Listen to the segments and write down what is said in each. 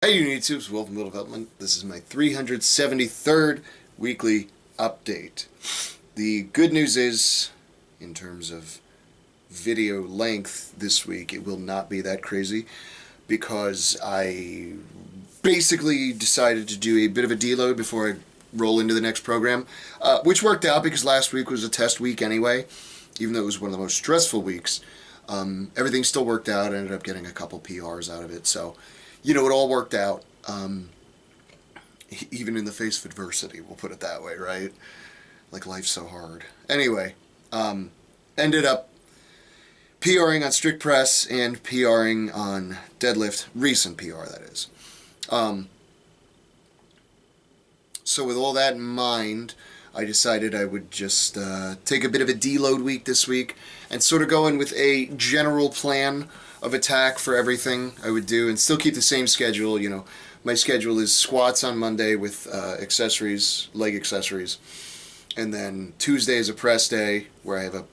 Hey YouTubes, welcome to Development. This is my 373rd weekly update. The good news is, in terms of video length this week, it will not be that crazy because I basically decided to do a bit of a deload before I roll into the next program, which worked out because last week was a test week anyway, even though it was one of the most stressful weeks. Everything still worked out. I ended up getting a couple PRs out of it, so it all worked out, even in the face of adversity, we'll put it that way, right? Like, life's so hard. Anyway, ended up PRing on strict press and PRing on deadlift, recent PR, that is. So with all that in mind, I decided I would just take a bit of a deload week this week and sort of go in with a general plan of attack for everything I would do and still keep the same schedule. My schedule is squats on Monday with accessories, leg accessories, and then Tuesday is a press day where I have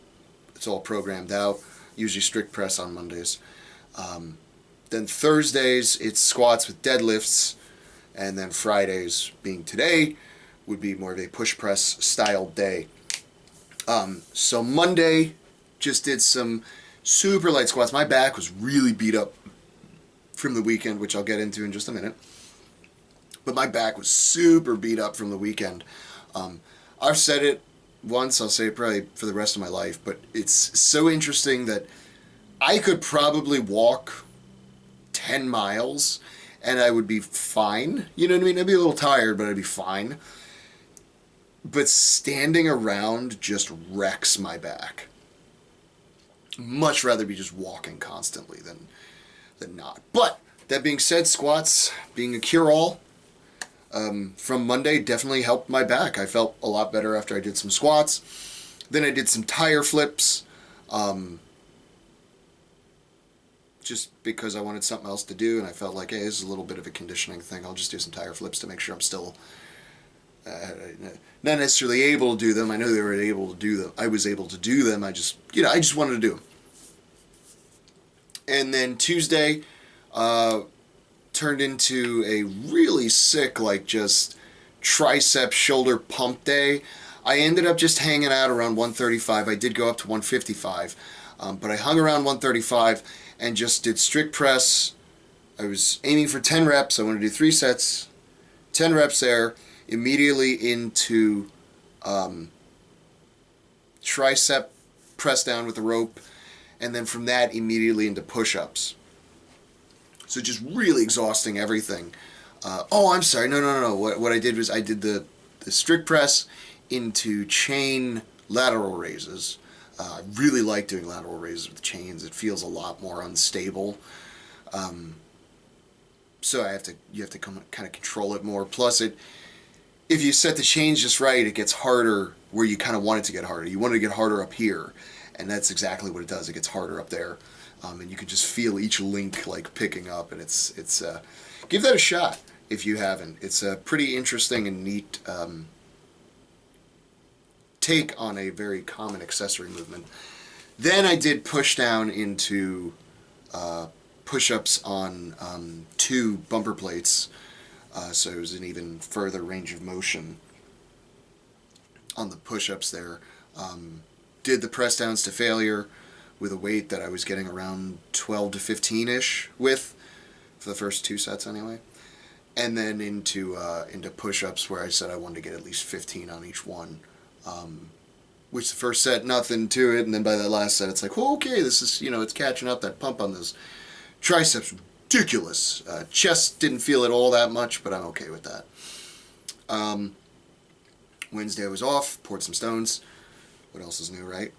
it's all programmed out, usually strict press on Mondays. Then Thursdays it's squats with deadlifts, and then Fridays, being today, would be more of a push press style day. So Monday just did some super light squats. My back was really beat up from the weekend, which I'll get into in just a minute. But my back was super beat up from the weekend. I've said it once, I'll say it probably for the rest of my life, but it's so interesting that I could probably walk 10 miles and I would be fine. You know what I mean? I'd be a little tired, but I'd be fine. But standing around just wrecks my back. Much rather be just walking constantly than not. But that being said, squats being a cure-all from Monday definitely helped my back. I felt a lot better after I did some squats. Then I did some tire flips, just because I wanted something else to do, and I felt like, hey, this is a little bit of a conditioning thing. I'll just do some tire flips to make sure I'm still not necessarily able to do them. I know they were able to do them. I was able to do them. I just wanted to do them. And then Tuesday turned into a really sick, just tricep shoulder pump day. I ended up just hanging out around 135. I did go up to 155, but I hung around 135 and just did strict press. I was aiming for 10 reps. I wanted to do 3 sets, 10 reps there, immediately into tricep press down with the rope, and then from that immediately into push-ups. So just really exhausting everything. I'm sorry, no. What I did was I did the strict press into chain lateral raises. I really like doing lateral raises with chains. It feels a lot more unstable. So you have to kind of control it more. Plus, if you set the chains just right, it gets harder where you kind of want it to get harder. You want it to get harder up here, and that's exactly what it does. It gets harder up there, and you can just feel each link picking up. And it's give that a shot if you haven't. It's a pretty interesting and neat take on a very common accessory movement. Then I did push down into push-ups on 2 bumper plates, so it was an even further range of motion on the push-ups there. Did the press downs to failure with a weight that I was getting around 12 to 15-ish with for the first 2 sets anyway. And then into push-ups where I said I wanted to get at least 15 on each one. Which the first set, nothing to it, and then by that last set, it's like, well, okay, this is, it's catching up. That pump on those triceps, ridiculous. Chest didn't feel it all that much, but I'm okay with that. Wednesday I was off, poured some stones. What else is new, right?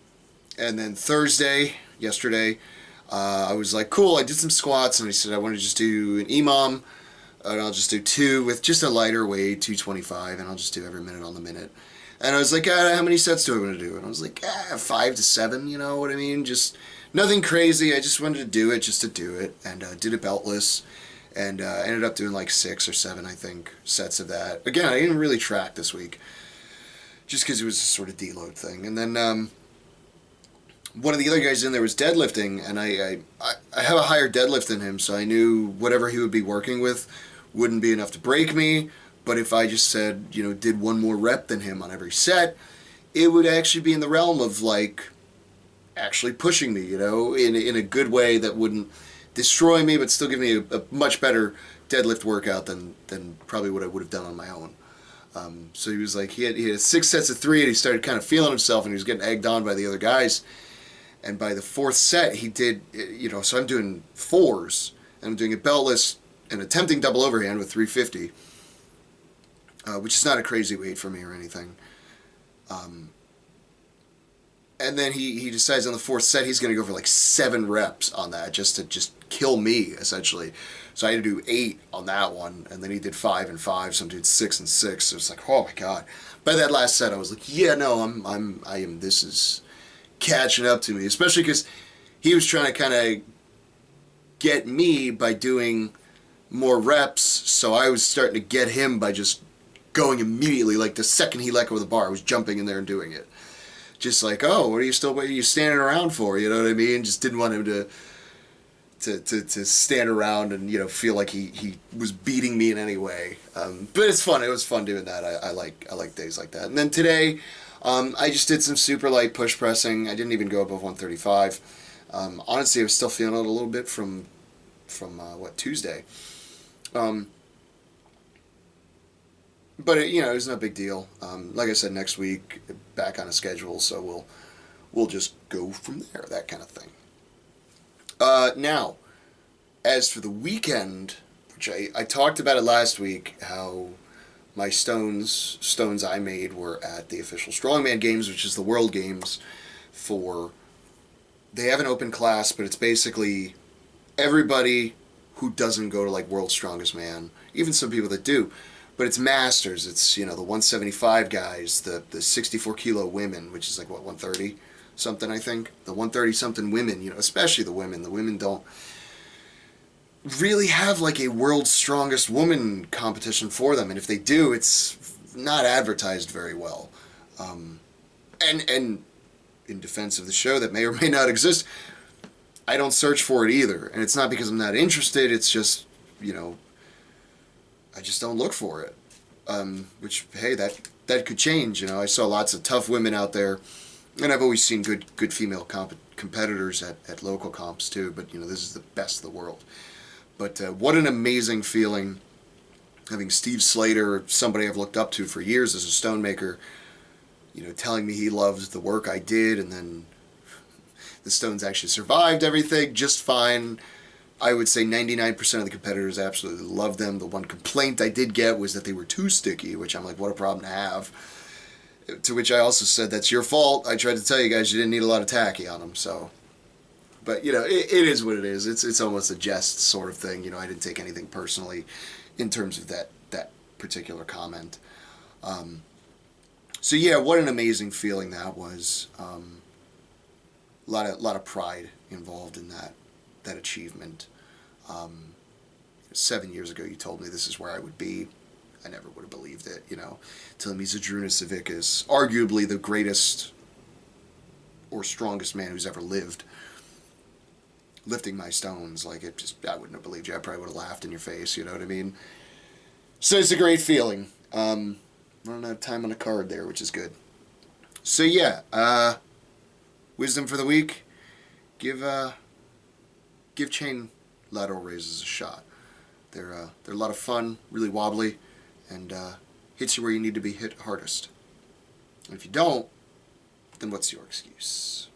And then Thursday, yesterday, I was like, cool, I did some squats, and I said I want to just do an EMOM, and I'll just do 2 with just a lighter weight, 225, and I'll just do every minute on the minute. And I was like, how many sets do I want to do? And I was like, 5 to 7, you know what I mean? Just nothing crazy. I just wanted to do it just to do it. And did it beltless. And ended up doing 6 or 7, I think, sets of that. Again, I didn't really track this week, just because it was a sort of deload thing. And then one of the other guys in there was deadlifting, and I have a higher deadlift than him, so I knew whatever he would be working with wouldn't be enough to break me. But if I just said, did one more rep than him on every set, it would actually be in the realm of like actually pushing me, in a good way that wouldn't destroy me, but still give me a much better deadlift workout than probably what I would have done on my own. So he was like, he had 6 sets of 3, and he started kind of feeling himself, and he was getting egged on by the other guys. And by the 4th set, he did, so I'm doing 4s, and I'm doing a beltless and attempting double overhand with 350, which is not a crazy weight for me or anything. And then he decides on the 4th set he's going to go for like 7 reps on that just to kill me, essentially. So I had to do 8 on that one, and then he did 5 and 5, some dude 6 and 6. So it's like, oh my god. By that last set, I was like, yeah, no, I am. This is catching up to me, especially because he was trying to kind of get me by doing more reps. So I was starting to get him by just going immediately. Like the second he let go of the bar, I was jumping in there and doing it. Just like, oh, what are you standing around for? You know what I mean? Just didn't want him to stand around and feel like he was beating me in any way. But it's fun. It was fun doing that. I like days like that. And then today, I just did some super light push pressing. I didn't even go above 135. Honestly, I was still feeling it a little bit from Tuesday. But it was no big deal. Like I said, next week back on a schedule, so we'll just go from there. That kind of thing. Now, as for the weekend, which I talked about it last week, how my stones I made were at the official Strongman Games, which is the World Games they have an open class, but it's basically everybody who doesn't go to like World's Strongest Man, even some people that do. But it's masters. It's, the 175 guys, the 64 kilo women, which is like, what, 130 something, I think? The 130 something women, especially the women. The women don't really have like a world's strongest woman competition for them. And if they do, it's not advertised very well. And in defense of the show that may or may not exist, I don't search for it either. And it's not because I'm not interested. It's just, I just don't look for it, which, hey, that could change. I saw lots of tough women out there, and I've always seen good female competitors at local comps too, but, this is the best of the world. But what an amazing feeling having Steve Slater, somebody I've looked up to for years as a stonemaker, telling me he loved the work I did, and then the stones actually survived everything just fine. I would say 99% of the competitors absolutely loved them. The one complaint I did get was that they were too sticky, which I'm like, what a problem to have. To which I also said, that's your fault. I tried to tell you guys you didn't need a lot of tacky on them, so. But, it is what it is. It's almost a jest sort of thing. I didn't take anything personally in terms of that particular comment. So, yeah, what an amazing feeling that was. A lot of pride involved in that achievement. 7 years ago, you told me this is where I would be. I never would have believed it, Telling me Zydrunas Savickas is arguably the greatest or strongest man who's ever lived, lifting my stones, I wouldn't have believed you. I probably would have laughed in your face, you know what I mean? So it's a great feeling. Running out of time on the card there, which is good. So yeah, wisdom for the week, give chain lateral raises a shot. They're a lot of fun, really wobbly, and hits you where you need to be hit hardest. And if you don't, then what's your excuse?